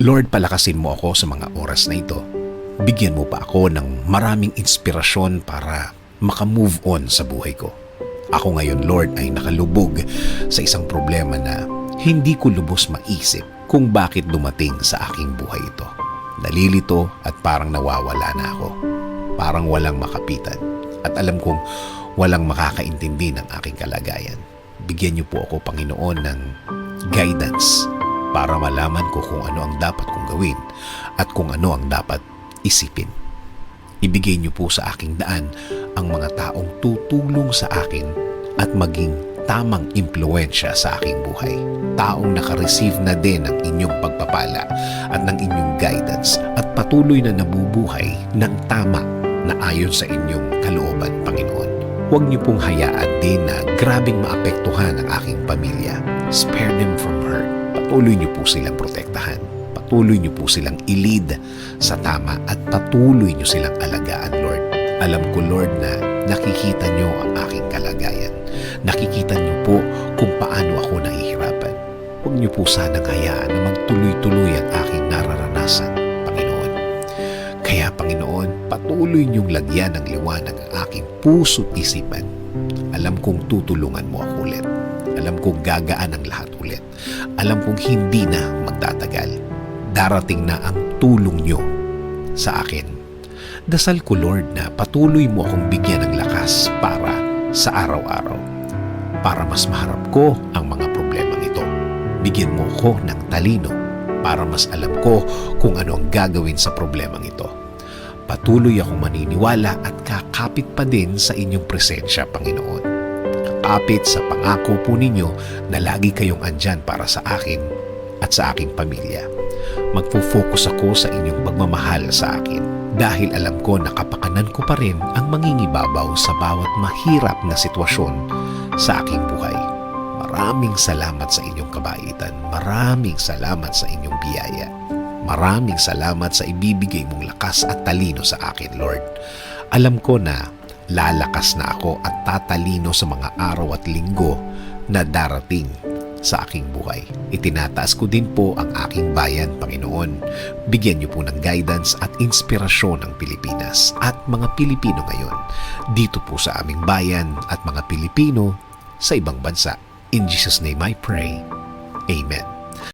Lord, palakasin mo ako sa mga oras na ito. Bigyan mo pa ako ng maraming inspirasyon para makamove on sa buhay ko. Ako ngayon, Lord, ay nakalubog sa isang problema na hindi ko lubos maisip kung bakit dumating sa aking buhay ito. Nalilito at parang nawawala na ako. Parang walang makapitan. At alam kong walang makakaintindi ng aking kalagayan. Bigyan niyo po ako, Panginoon, ng guidance para malaman ko kung ano ang dapat kong gawin at kung ano ang dapat isipin. Ibigay niyo po sa aking daan ang mga taong tutulong sa akin at maging tamang impluensya sa aking buhay. Taong nakareceive na din ng inyong pagpapala at ng inyong guidance at patuloy na nabubuhay ng tama na ayon sa inyong kalooban, Panginoon. Huwag niyo pong hayaan din na grabing maapektuhan ang aking pamilya. Spare them from hurt. Patuloy niyo po silang protektahan. Patuloy niyo po silang i-lead sa tama at patuloy niyo silang alagaan, Lord. Alam ko, Lord, na nakikita niyo ang aking kalagayan. Nakikita niyo po kung paano ako nahihirapan. Huwag niyo po sanang hayaan na magtuloy-tuloy ang aking nararanasan, Panginoon. Kaya, Panginoon, patuloy niyong lagyan ng liwanag ang aking puso't isipan. Alam kong tutulungan mo ako ulit. Alam kong gagaan ang lahat ulit. Alam kong hindi na magtatagal. Darating na ang tulong niyo sa akin. Dasal ko, Lord, na patuloy mo akong bigyan ng lakas para sa araw-araw. Para mas maharap ko ang mga problemang ito. Bigyan mo ko ng talino para mas alam ko kung ano ang gagawin sa problemang ito. Patuloy akong maniniwala at kakapit pa din sa inyong presensya, Panginoon. Kakapit sa pangako po ninyo na lagi kayong andyan para sa akin at sa aking pamilya. Magpo-focus ako sa inyong pagmamahal sa akin dahil alam ko na kapakanan ko pa rin ang mangingibabaw sa bawat mahirap na sitwasyon sa aking buhay. Maraming salamat sa inyong kabaitan. Maraming salamat sa inyong biyaya. Maraming salamat sa ibibigay mong lakas at talino sa akin, Lord. Alam ko na lalakas na ako at tatalino sa mga araw at linggo na darating sa aking buhay. Itinataas ko din po ang aking bayan, Panginoon. Bigyan niyo po ng guidance at inspirasyon ng Pilipinas at mga Pilipino ngayon dito po sa aming bayan at mga Pilipino sa ibang bansa. In Jesus' name I pray. Amen.